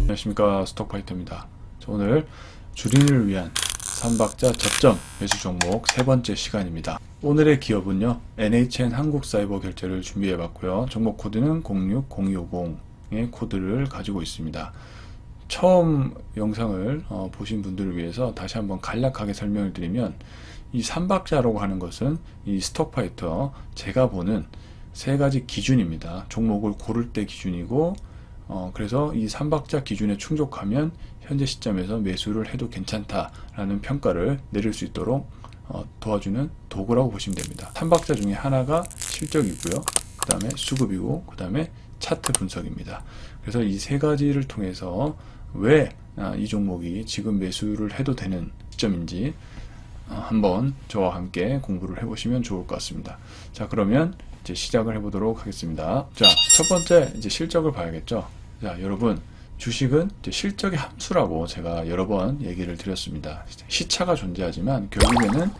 안녕하십니까, 스톡파이터입니다. 오늘 주린을 위한 3박자 저점 매수 종목 세 번째 시간입니다. 오늘의 기업은요, NHN 한국사이버결제를 준비해봤고요. 종목 코드는 060250의 코드를 가지고 있습니다. 처음 영상을 보신 분들을 위해서 다시 한번 간략하게 설명을 드리면, 이 3박자라고 하는 것은 이 스톡파이터 제가 보는 세 가지 기준입니다. 종목을 고를 때 기준이고, 그래서 이 3박자 기준에 충족하면 현재 시점에서 매수를 해도 괜찮다라는 평가를 내릴 수 있도록 도와주는 도구라고 보시면 됩니다. 3박자 중에 하나가 실적이고요, 그 다음에 수급이고, 그 다음에 차트 분석입니다. 그래서 이 세 가지를 통해서 왜 이 종목이 지금 매수를 해도 되는 시점인지 한번 저와 함께 공부를 해보시면 좋을 것 같습니다. 자, 그러면 이제 시작을 해보도록 하겠습니다. 자, 첫 번째 이제 실적을 봐야겠죠. 자, 여러분, 주식은 이제 실적의 함수라고 제가 여러 번 얘기를 드렸습니다. 시차가 존재하지만 결국에는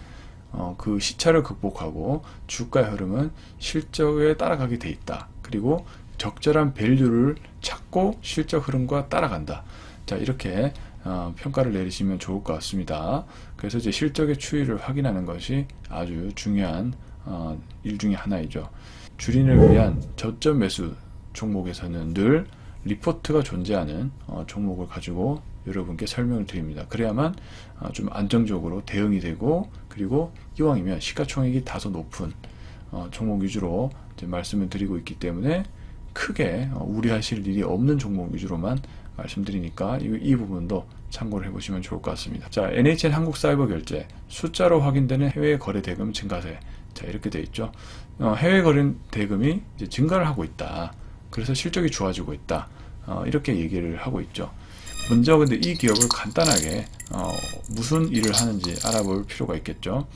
그 시차를 극복하고 주가의 흐름은 실적에 따라가게 돼 있다. 그리고 적절한 밸류를 찾고 실적 흐름과 따라간다. 자, 이렇게 평가를 내리시면 좋을 것 같습니다. 그래서 이제 실적의 추이를 확인하는 것이 아주 중요한 일 중에 하나이죠. 주린을 위한 저점 매수 종목에서는 늘 리포트가 존재하는 종목을 가지고 여러분께 설명을 드립니다. 그래야만 좀 안정적으로 대응이 되고, 그리고 이왕이면 시가총액이 다소 높은 종목 위주로 이제 말씀을 드리고 있기 때문에 크게 우려하실 일이 없는 종목 위주로만 말씀드리니까 이 부분도 참고를 해보시면 좋을 것 같습니다. 자, NHN 한국사이버결제 숫자로 확인되는 해외 거래 대금 증가세, 자, 이렇게 되어 있죠. 해외 거래 대금이 이제 증가를 하고 있다. 그래서 실적이 좋아지고 있다. 이렇게 얘기를 하고 있죠. 먼저 근데 이 기업을 간단하게 무슨 일을 하는지 알아볼 필요가 있겠죠.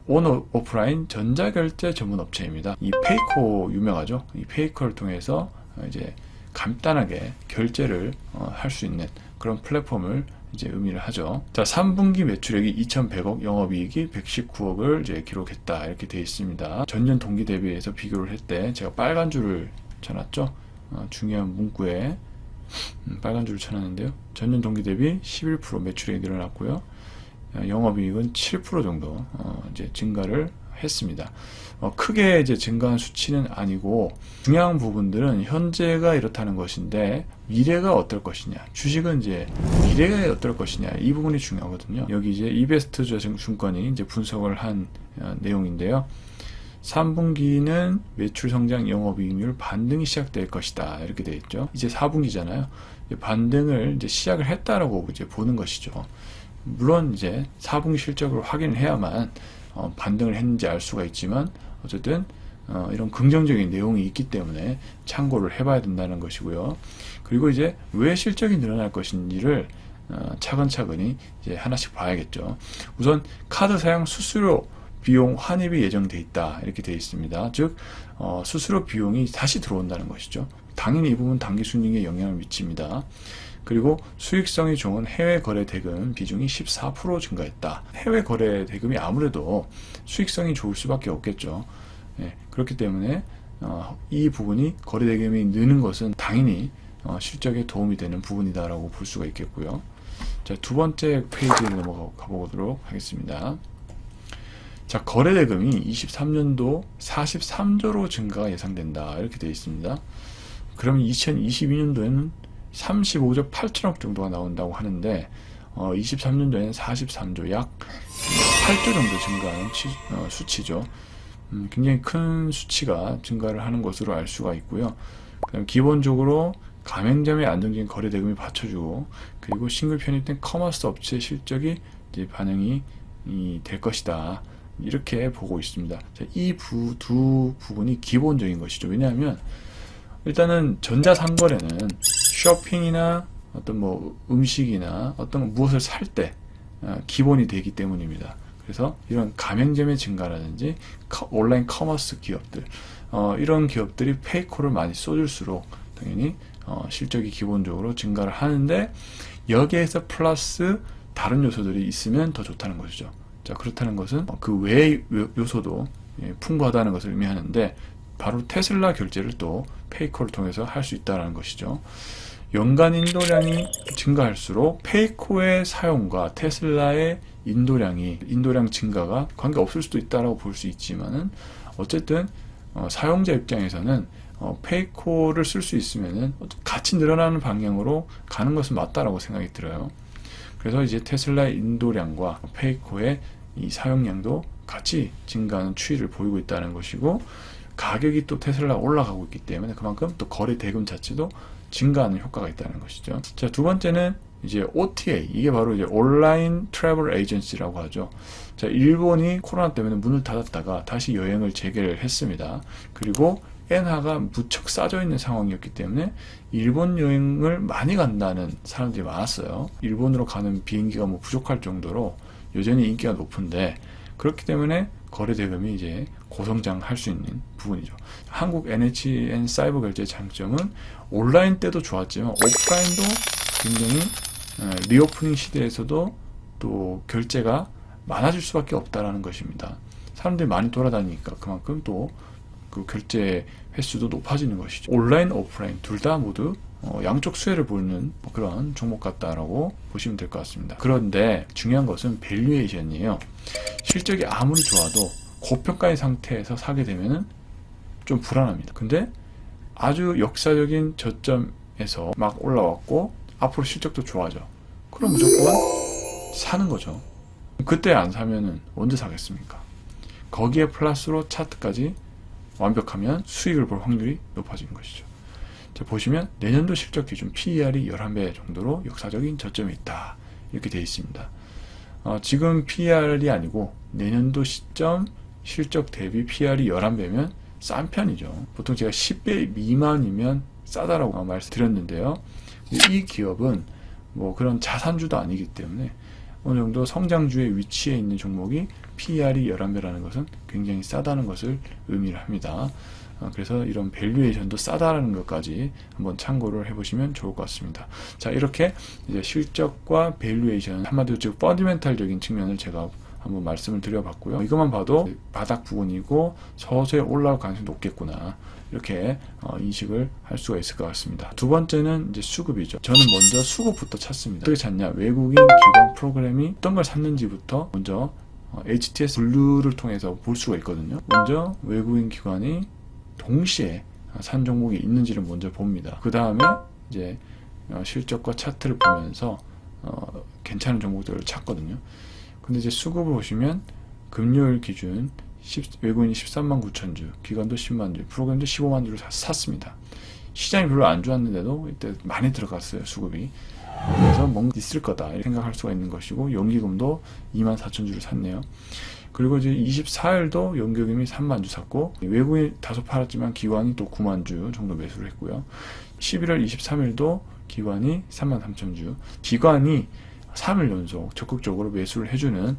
온 오프라인 전자결제 전문 업체입니다. 이 페이코 유명하죠. 이 페이코를 통해서 이제 간단하게 결제를 할 수 있는 그런 플랫폼을 이제 의미를 하죠. 자, 3분기 매출액이 2,100억, 영업이익이 119억을 이제 기록했다. 이렇게 되어 있습니다. 전년 동기 대비해서 비교를 할 때 제가 빨간 줄을 쳐놨죠. 중요한 문구에 빨간 줄을 쳐놨는데요. 전년 동기 대비 11% 매출액이 늘어났고요. 영업이익은 7% 정도 이제 증가를 했습니다. 크게 이제 증가한 수치는 아니고, 중요한 부분들은 현재가 이렇다는 것인데 미래가 어떨 것이냐, 주식은 이제 미래가 어떨 것이냐, 이 부분이 중요하거든요. 여기 이제 이베스트 증권이 이제 분석을 한 내용인데요. 3분기는 매출 성장, 영업이익률 반등이 시작될 것이다. 이렇게 되어 있죠. 이제 4분기잖아요. 반등을 이제 시작을 했다라고 이제 보는 것이죠. 물론 이제 4분기 실적을 확인을 해야만 반등을 했는지 알 수가 있지만, 어쨌든 이런 긍정적인 내용이 있기 때문에 참고를 해봐야 된다는 것이고요. 그리고 이제 왜 실적이 늘어날 것인지를 차근차근히 이제 하나씩 봐야겠죠. 우선 카드 사용 수수료 비용 환입이 예정돼 있다. 이렇게 되어 있습니다. 즉 수수료 비용이 다시 들어온다는 것이죠. 당연히 이 부분 당기 순이익에 영향을 미칩니다. 그리고 수익성이 좋은 해외 거래 대금 비중이 14% 증가했다. 해외 거래 대금이 아무래도 수익성이 좋을 수밖에 없겠죠. 예, 그렇기 때문에 이 부분이 거래 대금이 느는 것은 당연히 실적에 도움이 되는 부분이다라고 볼 수가 있겠고요. 자, 두 번째 페이지로 넘어가 보도록 하겠습니다. 자, 거래 대금이 23년도 43조로 증가가 예상된다. 이렇게 되어 있습니다. 그러면 2022년도에는 35조 8천억 정도가 나온다고 하는데, 23년도에는 43조, 약 8조 정도 증가하는 수치죠. 굉장히 큰 수치가 증가를 하는 것으로 알 수가 있고요. 그다음 기본적으로 가맹점의 안정적인 거래 대금이 받쳐주고, 그리고 싱글 편입된 커머스 업체 실적이 이제 반영이 될 것이다. 이렇게 보고 있습니다. 자, 이 두 부분이 기본적인 것이죠. 왜냐하면 일단은 전자상거래는 쇼핑이나 어떤 뭐 음식이나 어떤 무엇을 살 때 기본이 되기 때문입니다. 그래서 이런 가맹점의 증가라든지 온라인 커머스 기업들, 이런 기업들이 페이코를 많이 써줄수록 당연히 실적이 기본적으로 증가를 하는데, 여기에서 플러스 다른 요소들이 있으면 더 좋다는 것이죠. 자, 그렇다는 것은 그 외의 요소도 풍부하다는 것을 의미하는데, 바로 테슬라 결제를 또 페이코를 통해서 할 수 있다는 것이죠. 연간 인도량이 증가할수록 페이코의 사용과 테슬라의 인도량 증가가 관계없을 수도 있다라고 볼 수 있지만은 어쨌든 사용자 입장에서는 페이코를 쓸 수 있으면은 같이 늘어나는 방향으로 가는 것은 맞다라고 생각이 들어요. 그래서 이제 테슬라의 인도량과 페이코의 이 사용량도 같이 증가하는 추이를 보이고 있다는 것이고, 가격이 또 테슬라가 올라가고 있기 때문에 그만큼 또 거래 대금 자체도 증가하는 효과가 있다는 것이죠. 자, 두 번째는 이제 OTA, 이게 바로 이제 온라인 트래블 에이전시라고 하죠. 자, 일본이 코로나 때문에 문을 닫았다가 다시 여행을 재개를 했습니다. 그리고 엔화가 무척 싸져 있는 상황이었기 때문에 일본 여행을 많이 간다는 사람들이 많았어요. 일본으로 가는 비행기가 뭐 부족할 정도로 여전히 인기가 높은데, 그렇기 때문에 거래 대금이 이제 고성장할 수 있는 부분이죠. 한국 NHN 사이버 결제의 장점은 온라인 때도 좋았지만 오프라인도 굉장히 리오프닝 시대에서도 또 결제가 많아질 수밖에 없다라는 것입니다. 사람들이 많이 돌아다니니까 그만큼 또 그 결제 횟수도 높아지는 것이죠. 온라인, 오프라인 둘 다 모두 양쪽 수혜를 보는 그런 종목 같다라고 보시면 될 것 같습니다. 그런데 중요한 것은 밸류에이션이에요. 실적이 아무리 좋아도 고평가의 상태에서 사게 되면은 좀 불안합니다. 근데 아주 역사적인 저점에서 막 올라왔고 앞으로 실적도 좋아져. 그럼 무조건 사는 거죠. 그때 안 사면은 언제 사겠습니까? 거기에 플러스로 차트까지 완벽하면 수익을 볼 확률이 높아지는 것이죠. 자, 보시면 내년도 실적 기준 PER이 11배 정도로 역사적인 저점이 있다, 이렇게 되어 있습니다. 지금 PER이 아니고 내년도 시점 실적 대비 PER이 11배면 싼 편이죠. 보통 제가 10배 미만이면 싸다라고 말씀드렸는데요. 이 기업은 뭐 그런 자산주도 아니기 때문에 어느 정도 성장주의 위치에 있는 종목이 PER이 11배라는 것은 굉장히 싸다는 것을 의미를 합니다. 그래서 이런 밸류에이션도 싸다라는 것까지 한번 참고를 해보시면 좋을 것 같습니다. 자, 이렇게 이제 실적과 밸류에이션, 한마디로 즉 펀더멘탈적인 측면을 제가 한번 말씀을 드려봤고요. 이것만 봐도 바닥 부분이고 서서히 올라올 가능성이 높겠구나, 이렇게 인식을 할 수가 있을 것 같습니다. 두 번째는 이제 수급이죠. 저는 먼저 수급부터 찾습니다. 어떻게 찾냐? 외국인 기관 프로그램이 어떤 걸 샀는지부터 먼저 HTS 블루를 통해서 볼 수가 있거든요. 먼저 외국인 기관이 동시에 산 종목이 있는지를 먼저 봅니다. 그 다음에 이제 실적과 차트를 보면서 괜찮은 종목들을 찾거든요. 근데 이제 수급을 보시면 금요일 기준 외국인이 13만 9천 주, 기관도 10만 주, 프로그램도 15만 주를 샀습니다. 시장이 별로 안 좋았는데도 이때 많이 들어갔어요, 수급이. 그래서 뭔가 있을 거다 이렇게 생각할 수가 있는 것이고, 연기금도 2만 4천 주를 샀네요. 그리고 이제 24일도 연기금이 3만 주 샀고, 외국인이 다소 팔았지만 기관이 또 9만 주 정도 매수를 했고요. 11월 23일도 기관이 3만 3천 주, 기관이 3일 연속 적극적으로 매수를 해주는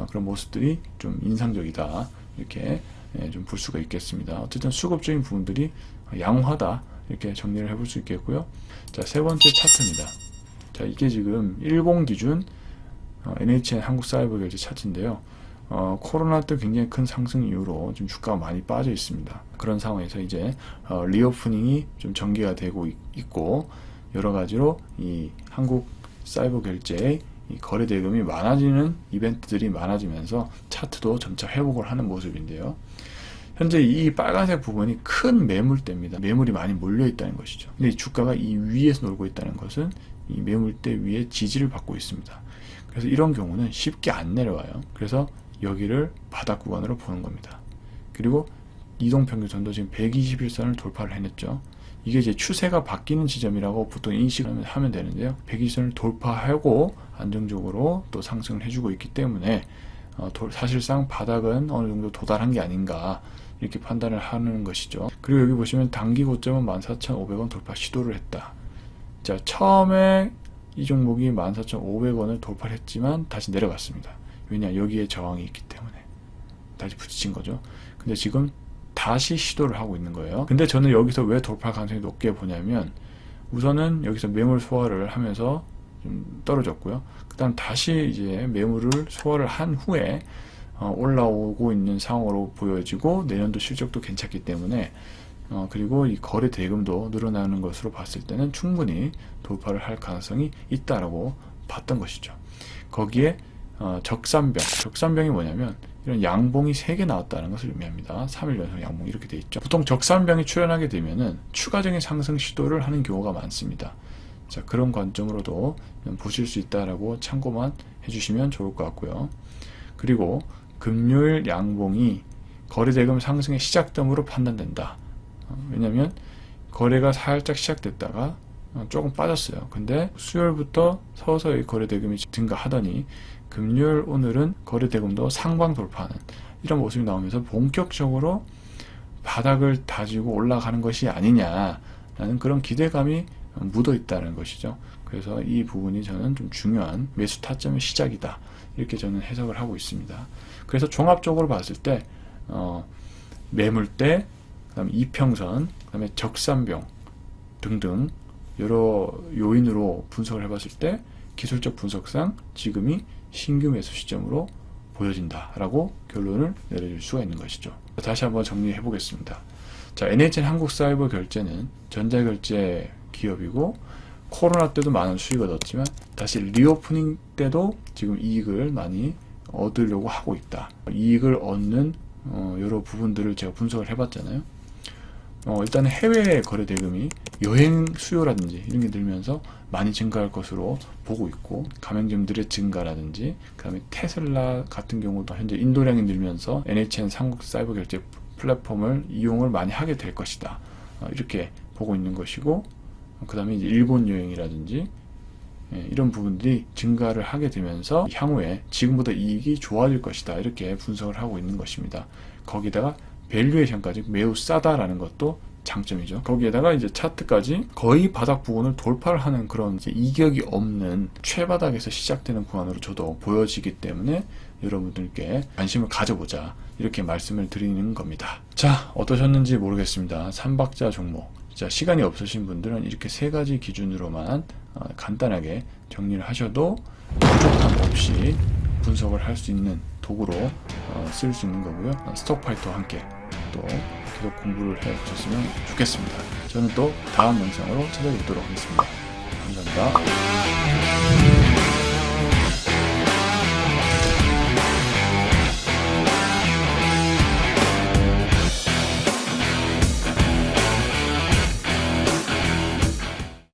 그런 모습들이 좀 인상적이다, 이렇게 좀 볼 수가 있겠습니다. 어쨌든 수급적인 부분들이 양호하다, 이렇게 정리를 해볼 수 있겠고요. 자, 세 번째 차트입니다. 자, 이게 지금 일본 기준 NHN 한국사이버결제 차트인데요. 코로나 때 굉장히 큰 상승 이후로 지금 주가가 많이 빠져 있습니다. 그런 상황에서 이제 리오프닝이 좀 전개가 되고 있고, 여러 가지로 이 한국 사이버 결제의 이 거래 대금이 많아지는 이벤트들이 많아지면서 차트도 점차 회복을 하는 모습인데요. 현재 이 빨간색 부분이 큰 매물대입니다. 매물이 많이 몰려 있다는 것이죠. 근데 이 주가가 이 위에서 놀고 있다는 것은 이 매물대 위에 지지를 받고 있습니다. 그래서 이런 경우는 쉽게 안 내려와요. 그래서 여기를 바닥 구간으로 보는 겁니다. 그리고 이동평균선도 지금 121선을 돌파를 해냈죠. 이게 이제 추세가 바뀌는 지점이라고 보통 인식을 하면 되는데요. 120선을 돌파하고 안정적으로 또 상승을 해주고 있기 때문에 사실상 바닥은 어느 정도 도달한 게 아닌가, 이렇게 판단을 하는 것이죠. 그리고 여기 보시면 단기 고점은 14,500원 돌파 시도를 했다. 자, 처음에 이 종목이 14,500원을 돌파를 했지만 다시 내려갔습니다. 왜냐? 여기에 저항이 있기 때문에 다시 부딪힌 거죠. 근데 지금 다시 시도를 하고 있는 거예요. 근데 저는 여기서 왜 돌파 가능성이 높게 보냐면, 우선은 여기서 매물 소화를 하면서 좀 떨어졌고요. 그 다음 다시 이제 매물을 소화를 한 후에 올라오고 있는 상황으로 보여지고, 내년도 실적도 괜찮기 때문에 그리고 이 거래 대금도 늘어나는 것으로 봤을 때는 충분히 돌파를 할 가능성이 있다라고 봤던 것이죠. 거기에 적산병이 뭐냐면 이런 양봉이 3개 나왔다는 것을 의미합니다. 3일 연속 양봉 이렇게 돼 있죠. 보통 적산병이 출현하게 되면은 추가적인 상승 시도를 하는 경우가 많습니다. 자, 그런 관점으로도 보실 수 있다라고 참고만 해주시면 좋을 것 같고요. 그리고 금요일 양봉이 거래대금 상승의 시작점으로 판단된다. 왜냐면 거래가 살짝 시작됐다가 조금 빠졌어요. 근데 수요일부터 서서히 거래대금이 증가하더니 금요일 오늘은 거래대금도 상방 돌파하는 이런 모습이 나오면서 본격적으로 바닥을 다지고 올라가는 것이 아니냐라는 그런 기대감이 묻어 있다는 것이죠. 그래서 이 부분이 저는 좀 중요한 매수 타점의 시작이다, 이렇게 저는 해석을 하고 있습니다. 그래서 종합적으로 봤을 때 매물대, 그다음에 이평선, 그다음에 적산병 등등 여러 요인으로 분석을 해봤을 때 기술적 분석상 지금이 신규 매수 시점으로 보여진다라고 결론을 내려줄 수가 있는 것이죠. 다시 한번 정리해 보겠습니다. 자, NHN 한국사이버결제는 전자결제 기업이고 코로나 때도 많은 수익을 얻었지만 다시 리오프닝 때도 지금 이익을 많이 얻으려고 하고 있다. 이익을 얻는 여러 부분들을 제가 분석을 해봤잖아요. 일단은 해외 거래 대금이 여행 수요라든지 이런 게 늘면서 많이 증가할 것으로 보고 있고, 가맹점들의 증가라든지, 그 다음에 테슬라 같은 경우도 현재 인도량이 늘면서 NHN 한국 사이버 결제 플랫폼을 이용을 많이 하게 될 것이다, 이렇게 보고 있는 것이고, 그 다음에 이제 일본 여행이라든지 이런 부분들이 증가를 하게 되면서 향후에 지금보다 이익이 좋아질 것이다, 이렇게 분석을 하고 있는 것입니다. 거기다가 밸류에이션까지 매우 싸다라는 것도 장점이죠. 거기에다가 이제 차트까지 거의 바닥 부분을 돌파를 하는 그런 이제 이격이 없는 최바닥에서 시작되는 구간으로 저도 보여지기 때문에 여러분들께 관심을 가져보자, 이렇게 말씀을 드리는 겁니다. 자, 어떠셨는지 모르겠습니다. 3박자 종목. 자, 시간이 없으신 분들은 이렇게 3가지 기준으로만 간단하게 정리를 하셔도 부족함 없이 분석을 할 수 있는 도구로 쓸 수 있는 거고요. 스톡파이터와 함께 또 계속 공부를 해보셨으면 좋겠습니다. 저는 또 다음 영상으로 찾아뵙도록 하겠습니다. 감사합니다.